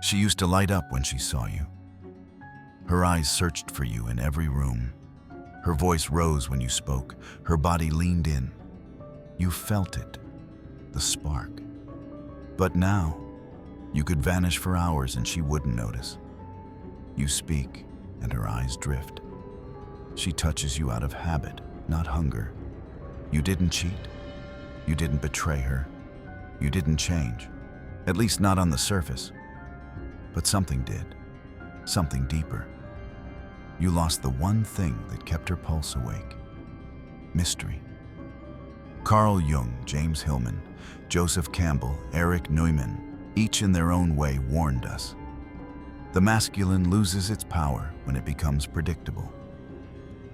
She used to light up when she saw you. Her eyes searched for you in every room. Her voice rose when you spoke. Her body leaned in. You felt it, the spark. But now, you could vanish for hours and she wouldn't notice. You speak, and her eyes drift. She touches you out of habit, not hunger. You didn't cheat. You didn't betray her. You didn't change, at least not on the surface. But something did, something deeper. You lost the one thing that kept her pulse awake: mystery. Carl Jung, James Hillman, Joseph Campbell, Erich Neumann, each in their own way warned us. The masculine loses its power when it becomes predictable,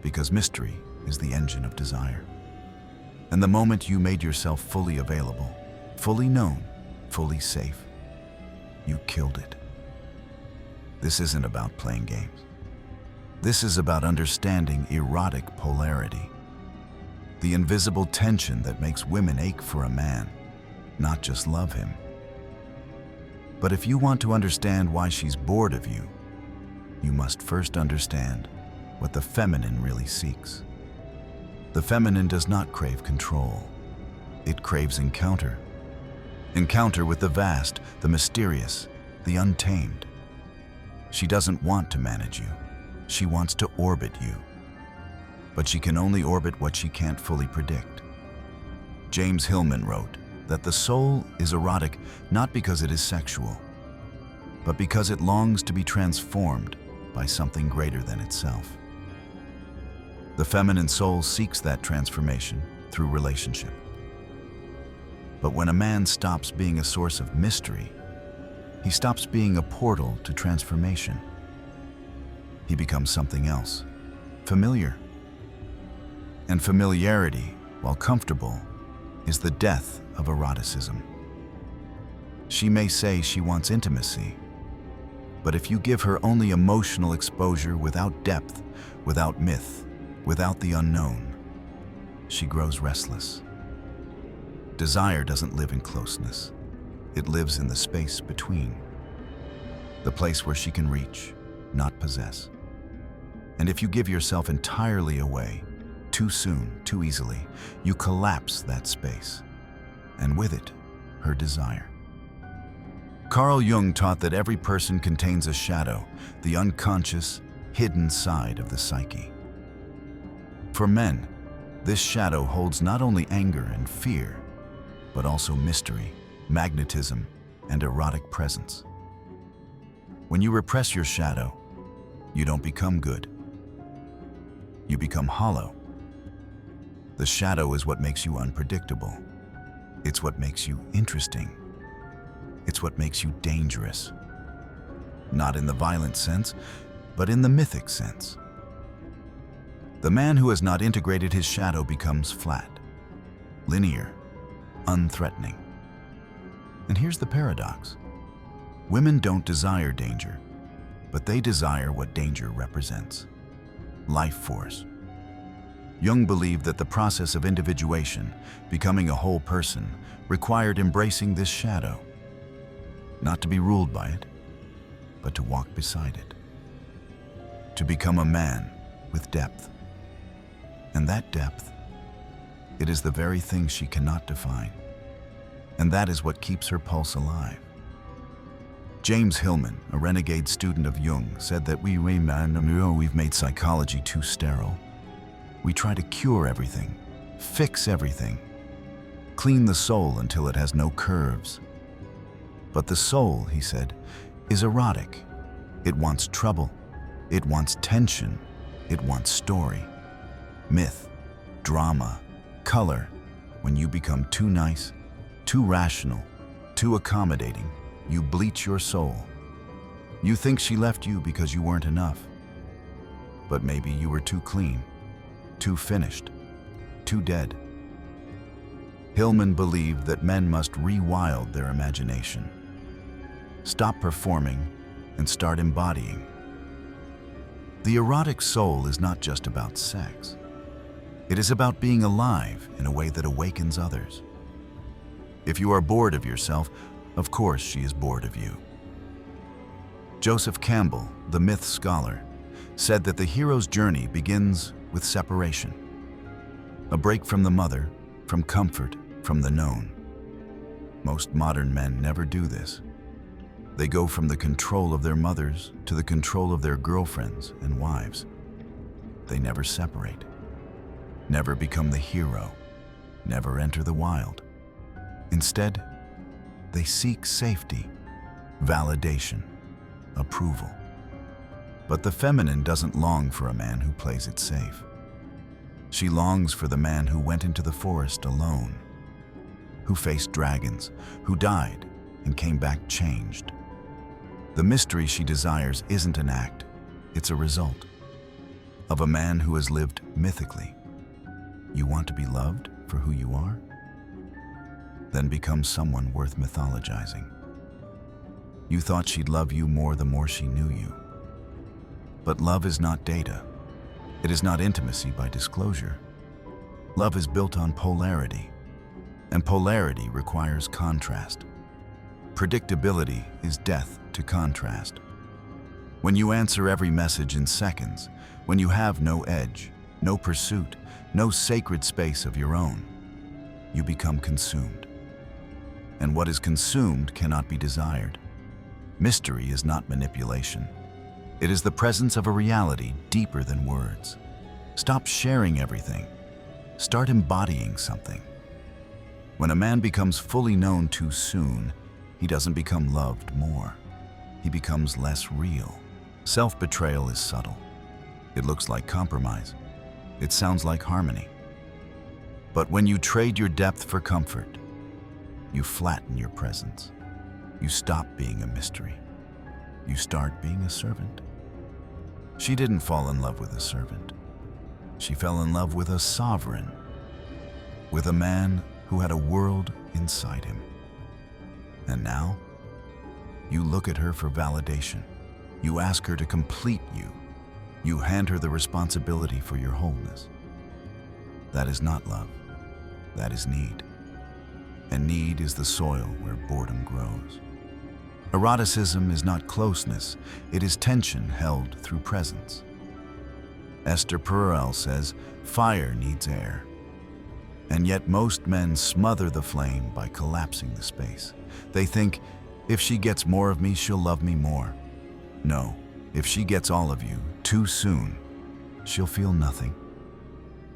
because mystery is the engine of desire. And the moment you made yourself fully available, fully known, fully safe, you killed it. This isn't about playing games. This is about understanding erotic polarity, the invisible tension that makes women ache for a man, not just love him. But if you want to understand why she's bored of you, you must first understand what the feminine really seeks. The feminine does not crave control. It craves encounter. Encounter with the vast, the mysterious, the untamed. She doesn't want to manage you. She wants to orbit you. But she can only orbit what she can't fully predict. James Hillman wrote that the soul is erotic not because it is sexual, but because it longs to be transformed by something greater than itself. The feminine soul seeks that transformation through relationship. But when a man stops being a source of mystery, he stops being a portal to transformation. He becomes something else, familiar. And familiarity, while comfortable, is the death of eroticism. She may say she wants intimacy, but if you give her only emotional exposure without depth, without myth, without the unknown, she grows restless. Desire doesn't live in closeness. It lives in the space between, the place where she can reach, not possess. And if you give yourself entirely away, too soon, too easily, you collapse that space, and with it, her desire. Carl Jung taught that every person contains a shadow, the unconscious, hidden side of the psyche. For men, this shadow holds not only anger and fear, but also mystery, magnetism, and erotic presence. When you repress your shadow, you don't become good. You become hollow. The shadow is what makes you unpredictable. It's what makes you interesting. It's what makes you dangerous. Not in the violent sense, but in the mythic sense. The man who has not integrated his shadow becomes flat, linear, unthreatening. And here's the paradox. Women don't desire danger, but they desire what danger represents: life force. Jung believed that the process of individuation, becoming a whole person, required embracing this shadow, not to be ruled by it, but to walk beside it, to become a man with depth. And that depth, it is the very thing she cannot define. And that is what keeps her pulse alive. James Hillman, a renegade student of Jung, said that we've made psychology too sterile. We try to cure everything, fix everything, clean the soul until it has no curves. But the soul, he said, is erotic. It wants trouble. It wants tension. It wants story, myth, drama, color. When you become too nice, too rational, too accommodating, you bleach your soul. You think she left you because you weren't enough. But maybe you were too clean, too finished, too dead. Hillman believed that men must rewild their imagination, stop performing, and start embodying. The erotic soul is not just about sex. It is about being alive in a way that awakens others. If you are bored of yourself, of course she is bored of you. Joseph Campbell, the myth scholar, said that the hero's journey begins with separation. A break from the mother, from comfort, from the known. Most modern men never do this. They go from the control of their mothers to the control of their girlfriends and wives. They never separate, never become the hero, never enter the wild. Instead, they seek safety, validation, approval. But the feminine doesn't long for a man who plays it safe. She longs for the man who went into the forest alone, who faced dragons, who died and came back changed. The mystery she desires isn't an act, it's a result of a man who has lived mythically. You want to be loved for who you are? Then become someone worth mythologizing. You thought she'd love you more the more she knew you. But love is not data. It is not intimacy by disclosure. Love is built on polarity, and polarity requires contrast. Predictability is death to contrast. When you answer every message in seconds, when you have no edge, no pursuit, no sacred space of your own, you become consumed. And what is consumed cannot be desired. Mystery is not manipulation. It is the presence of a reality deeper than words. Stop sharing everything. Start embodying something. When a man becomes fully known too soon, he doesn't become loved more. He becomes less real. Self-betrayal is subtle. It looks like compromise. It sounds like harmony. But when you trade your depth for comfort, you flatten your presence. You stop being a mystery. You start being a servant. She didn't fall in love with a servant. She fell in love with a sovereign, with a man who had a world inside him. And now, you look at her for validation. You ask her to complete you. You hand her the responsibility for your wholeness. That is not love. That is need. And need is the soil where boredom grows. Eroticism is not closeness, it is tension held through presence. Esther Perel says, fire needs air. And yet most men smother the flame by collapsing the space. They think, if she gets more of me, she'll love me more. No, if she gets all of you too soon, she'll feel nothing.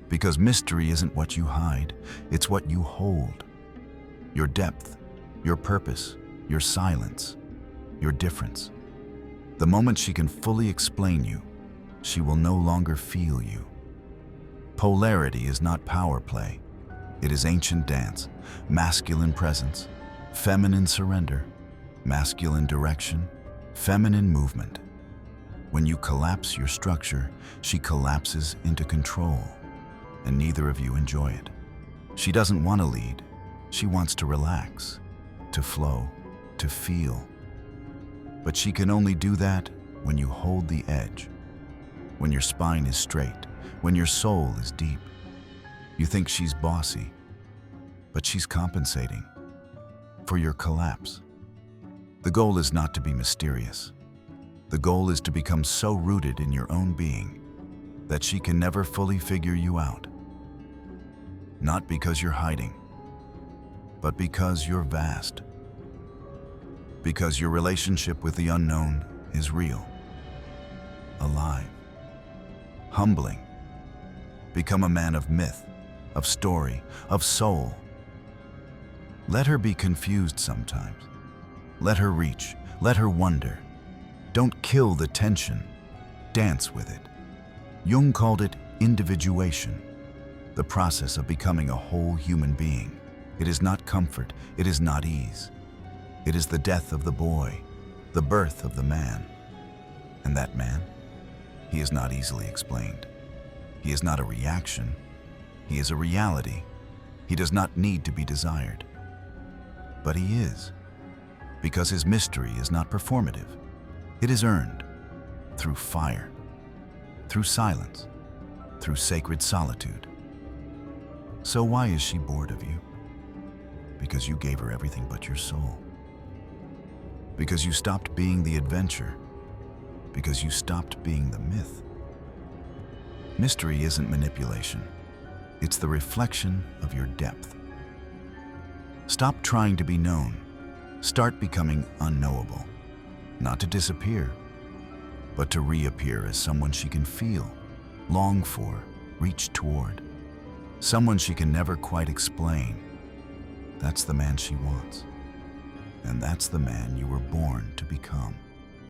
Because mystery isn't what you hide, it's what you hold. Your depth, your purpose, your silence, your difference. The moment she can fully explain you, she will no longer feel you. Polarity is not power play. It is ancient dance, masculine presence, feminine surrender, masculine direction, feminine movement. When you collapse your structure, she collapses into control, and neither of you enjoy it. She doesn't want to lead. She wants to relax, to flow, to feel. But she can only do that when you hold the edge, when your spine is straight, when your soul is deep. You think she's bossy, but she's compensating for your collapse. The goal is not to be mysterious. The goal is to become so rooted in your own being that she can never fully figure you out. Not because you're hiding, but because you're vast. Because your relationship with the unknown is real, alive, humbling. Become a man of myth, of story, of soul. Let her be confused sometimes. Let her reach, let her wonder. Don't kill the tension, dance with it. Jung called it individuation, the process of becoming a whole human being. It is not comfort, it is not ease. It is the death of the boy, the birth of the man. And that man, he is not easily explained. He is not a reaction, he is a reality. He does not need to be desired. But he is, because his mystery is not performative. It is earned through fire, through silence, through sacred solitude. So why is she bored of you? Because you gave her everything but your soul. Because you stopped being the adventure because you stopped being the myth. Mystery isn't manipulation. It's the reflection of your depth. Stop trying to be known. Start becoming unknowable. Not to disappear, but to reappear as someone she can feel, long for, reach toward. Someone she can never quite explain. That's the man she wants. And that's the man you were born to become.